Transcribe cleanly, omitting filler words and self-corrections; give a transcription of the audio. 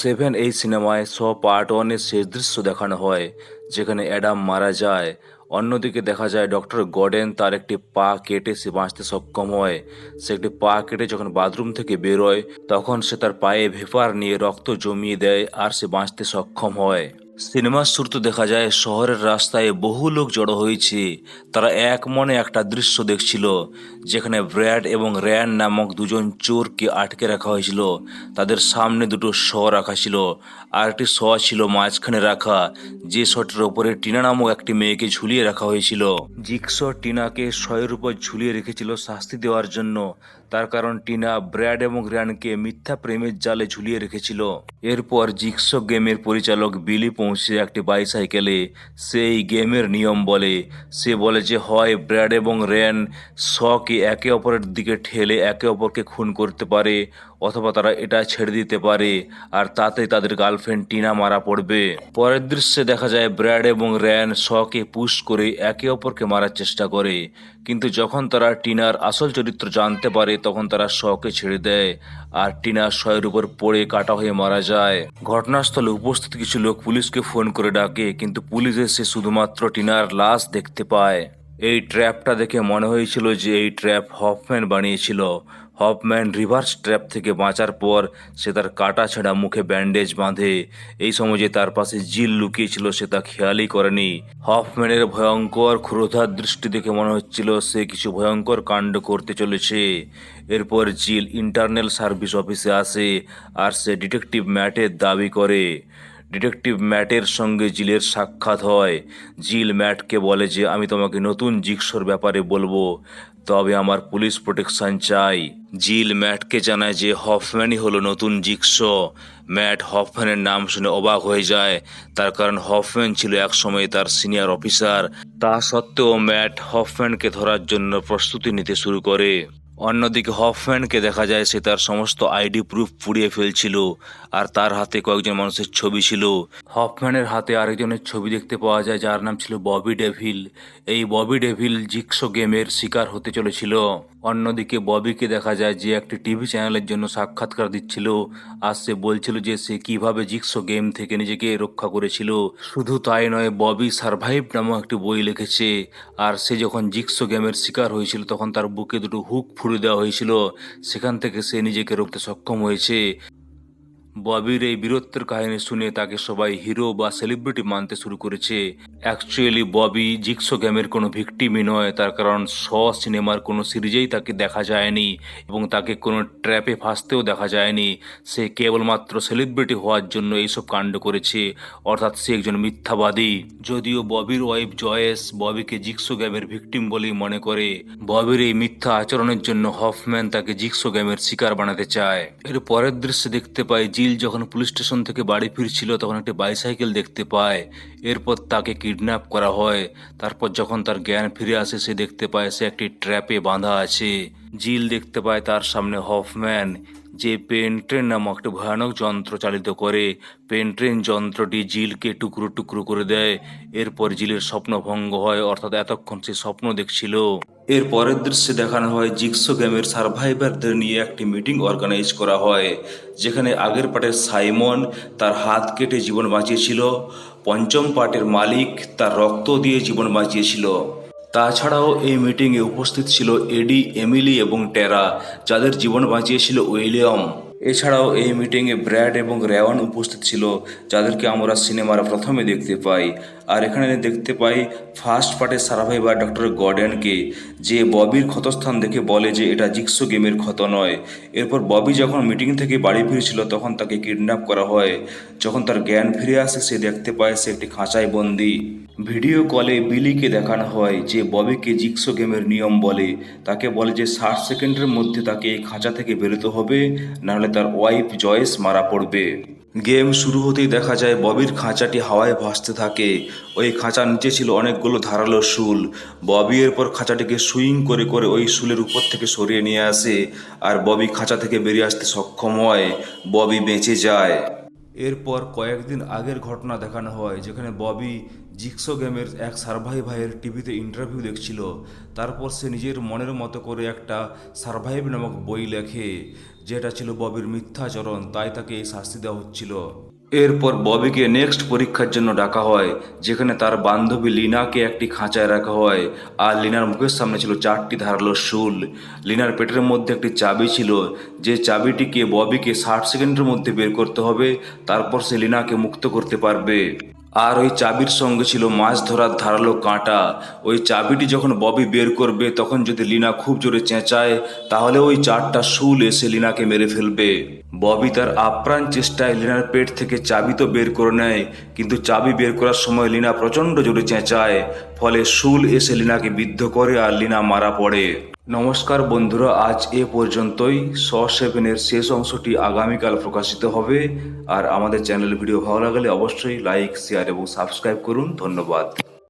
Seven এই সিনেমায় part ওয়ানের শেষ দৃশ্য দেখানো হয়, যেখানে অ্যাডাম মারা যায়। অন্যদিকে দেখা যায় ডক্টর গর্ডেন তার একটি পা কেটে সে বাঁচতে সক্ষম হয়। সে একটি পা কেটে যখন বাথরুম থেকে বেরোয়, তখন সে তার পায়ে ভেপার নিয়ে রক্ত জমিয়ে দেয় আর সে বাঁচতে সক্ষম হয়। সিনেমার শুরুতে দেখা যায় শহরের রাস্তায় বহু লোক জড়ো হয়েছে। তারা এক মনে একটা দৃশ্য দেখছিল, যেখানে ব্র্যাড এবং র্যান নামক দুজন চোরকে আটকে রাখা হয়েছিল। তাদের সামনে দুটো রাখা ছিল, আর একটি ছিল মাঝখানে রাখা, যে শটের ওপরে টিনা নামক একটি মেয়েকে ঝুলিয়ে রাখা হয়েছিল। জিক্স টিনাকে এর উপর ঝুলিয়ে রেখেছিল শাস্তি দেওয়ার জন্য। তার কারণ টিনা ব্র্যাড এবং র্যানকে মিথ্যা প্রেমের জালে ঝুলিয়ে রেখেছিল। এরপর জিক্সো গেমের পরিচালক বিলি পৌঁছে একটি বাইসাইকেলে। সেই গেমের নিয়ম বলে, সে বলে যে হয় ব্র্যাড এবং র্যান কে একে অপরের দিকে ঠেলে একে অপরকে খুন করতে পারে, অথবা তারা এটা ছেড়ে দিতে পারে, আর তাতে তাদের গার্লফ্রেন্ড টিনা মারা পড়বে। পরের দৃশ্যে দেখা যায় ব্র্যাড এবং র্যান কে পুশ করে একে অপরকে মারার চেষ্টা করে, কিন্তু যখন তারা টিনার আসল চরিত্র জানতে পারে তখন তারা কে ছেড়ে দেয়, আর টিনা এর উপর পড়ে কাটা হয়ে মারা যায়। ঘটনাস্থলে উপস্থিত কিছু লোক পুলিশকে ফোন করে ডাকে, কিন্তু পুলিশ এসে শুধুমাত্র টিনার লাশ দেখতে পায়। এই ট্র্যাপটা দেখে মনে হয়েছিল যে এই ট্র্যাপ হফম্যান বানিয়েছিল। হফম্যান রিভার্স ট্র্যাপ থেকে বাঁচার পর সে তার কাটা ছেঁড়া মুখে ব্যান্ডেজ বাঁধে। এই সময় যে তার পাশে জিল লুকিয়েছিল সে তা খেয়ালই করেনি। হফম্যানের ভয়ঙ্কর ক্রোধার দৃষ্টি দেখে মনে হচ্ছিল সে কিছু ভয়ঙ্কর কাণ্ড করতে চলেছে। এরপর জিল ইন্টারনাল সার্ভিস অফিসে আসে আর সে ডিটেকটিভ ম্যাটের দাবি করে। ডিটেকটিভ ম্যাটের সঙ্গে জিলের সাক্ষাৎ হয়। জিল ম্যাটকে বলে যে আমি তোমাকে নতুন জিক্সোর ব্যাপারে বলবো, তবে আমার পুলিশ প্রোটেকশন চাই। জিল ম্যাটকে জানায় যে হফম্যানই হলো নতুন জিক্সো। ম্যাট হফম্যানের নাম শুনে অবাক হয়ে যায়, তার কারণ হফম্যান ছিল একসময় তার সিনিয়র অফিসার। তা সত্ত্বেও ম্যাট হফম্যানকে ধরার জন্য প্রস্তুতি নিতে শুরু করে। অন্যদিকে হফম্যানকে দেখা যায় সে তার সমস্ত আইডি প্রুফ পুড়িয়ে ফেলছিল, আর তার হাতে কয়েকজন মানুষের ছবি ছিল। হফম্যানের হাতে আরেকজনের ছবি দেখতে পাওয়া যায় যার নাম ছিল ববি ডেভিল। এই ববি ডেভিল জিক্সো গেমের শিকার হতে চলেছিল। অন্যদিকে ববিকে দেখা যায় যে একটি টিভি চ্যানেলের জন্য সাক্ষাৎকার দিচ্ছিল, আর সে বলছিল যে সে কিভাবে জিক্সো গেম থেকে নিজেকে রক্ষা করেছিল। শুধু তাই নয়, ববি সারভাইভ নামক একটি বই লিখেছে, আর সে যখন জিক্সো গেমের শিকার হয়েছিল তখন তার বুকে দুটো হুক ফুঁড়ে দেওয়া হয়েছিল, সেখান থেকে সে নিজেকে রুখতে সক্ষম হয়েছে। ববির এই বীরত্বের কাহিনী শুনে তাকে সবাই হিরো বা সেলিব্রিটি মানতে শুরু করেছে। অ্যাকচুয়ালি ববি জিক্সো গেমের কোনো ভিকটিমই নয়, তার কারণ সিনেমার কোনো সিরিজেই তাকে দেখা যায়নি এবং তাকে কোনো ট্র্যাপে ফাঁসতেও দেখা যায়নি। সে কেবলমাত্র সেলিব্রিটি হওয়ার জন্য এইসব কাণ্ড করেছে, অর্থাৎ সে একজন মিথ্যাবাদী। যদিও ববির ওয়াইফ জয়েস ববিকে জিক্সো গেমের ভিকটিম বলেই মনে করে। ববির এই মিথ্যা আচরণের জন্য হফম্যান তাকে জিক্সো গেমের শিকার বানাতে চায়। এর পরের দৃশ্যে দেখতে পাই জিল যখন পুলিশ স্টেশন থেকে বাড়ি ফিরছিল তখন একটি বাইসাইকেল দেখতে পায়। এরপর তাকে কিডন্যাপ করা হয়। তারপর যখন তার জ্ঞান ফিরে আসে সে দেখতে পায় সে একটি ট্র্যাপে বাঁধা আছে। জিল দেখতে পায় তার সামনে হফম্যান, যে পেন ট্রেন নামক একটি ভয়ানক যন্ত্র চালিত করে। পেন ট্রেন যন্ত্রটি জিলকে টুকরো টুকরো করে দেয়। এরপর জিলের স্বপ্ন ভঙ্গ হয়, অর্থাৎ এতক্ষণ সে স্বপ্ন দেখছিল। এর পরের দৃশ্যে দেখানো হয় জিক্সো গেমের সার্ভাইভারদের নিয়ে একটি মিটিং অর্গানাইজ করা হয়, যেখানে আগের পার্টের সাইমন তার হাত কেটে জীবন বাঁচিয়েছিল, পঞ্চম পার্টের মালিক তার রক্ত দিয়ে জীবন বাঁচিয়েছিল। তাছাড়াও এই মিটিংয়ে উপস্থিত ছিল এডি, এমিলি এবং টেরা, যাদের জীবন বাঁচিয়েছিল উইলিয়াম। এছাড়াও এই মিটিংয়ে ব্র্যাড এবং র্যাওয়ান উপস্থিত ছিল, যাদেরকে আমরা সিনেমার প্রথমে দেখতে পাই। আর এখানে দেখতে পাই ফার্স্ট পার্টের সার্ভাইভার ডক্টর গর্ডেনকে, যে ববির ক্ষতস্থান দেখে বলে যে এটা জিক্সো গেমের ক্ষত নয়। এরপর ববি যখন মিটিং থেকে বাড়ি ফিরছিল তখন তাকে কিডন্যাপ করা হয়। যখন তার জ্ঞান ফিরে আসে সে দেখতে পায় সে একটি খাঁচায় বন্দি। ভিডিও কলে বিলিকে দেখানো হয় যে ববিকে জিক্সো গেমের নিয়ম বলে। তাকে বলে যে 60 সেকেন্ডের মধ্যে তাকে এই খাঁচা থেকে বেরোতে হবে, নাহলে তার ওয়াইফ জয়েস মারা পড়বে। গেম শুরু হতেই দেখা যায় ববির খাঁচাটি হাওয়ায় ভাসতে থাকে। ওই খাঁচার নিচে ছিল অনেকগুলো ধারালো শুল। ববি এরপর খাঁচাটিকে সুইং করে করে ওই শুলের উপর থেকে সরিয়ে নিয়ে আসে, আর ববি খাঁচা থেকে বেরিয়ে আসতে সক্ষম হয়। ববি বেঁচে যায়। এরপর কয়েকদিন আগের ঘটনা দেখানো হয়, যেখানে ববি জিক্সো গেমের এক সার্ভাইভারের টিভিতে ইন্টারভিউ দেখছিল। তারপর সে নিজের মনের মতো করে একটা সার্ভাইভ নামক বই লেখে, যেটা ছিল ববির মিথ্যাচরণ, তাই তাকে এই শাস্তি দেওয়া হচ্ছিল। এরপর ববিকে নেক্সট পরীক্ষার জন্য ডাকা হয়, যেখানে তার বান্ধবী লিনাকে একটি খাঁচায় রাখা হয়। আর লিনার মুখের সামনে ছিল 4টি ধারালো শুল। লিনার পেটের মধ্যে একটি চাবি ছিল, যে চাবিটিকে ববিকে 60 সেকেন্ডের মধ্যে বের করতে হবে, তারপর সে লিনাকে মুক্ত করতে পারবে। আর ওই চাবির সঙ্গে ছিল মাছ ধরার ধারালো কাঁটা। ওই চাবিটি যখন ববি বের করবে, তখন যদি লিনা খুব জোরে চেঁচায়, তাহলে ওই 4টা শুল এসে লিনাকে মেরে ফেলবে। ববি তার আপ্রাণ চেষ্টায় লিনার পেট থেকে চাবি তো বের করে নেয়, কিন্তু চাবি বের করার সময় লিনা প্রচণ্ড জোরে চেঁচায়, ফলে শুল এসে লিনাকে বিদ্ধ করে আর লিনা মারা পড়ে। নমস্কার বন্ধুরা, আজ এ পর্যন্তই। স7-এর শেষ অংশটি আগামীকাল প্রকাশিত হবে। আর আমাদের চ্যানেল ভিডিও ভালো লাগলে অবশ্যই লাইক, শেয়ার এবং সাবস্ক্রাইব করুন। ধন্যবাদ।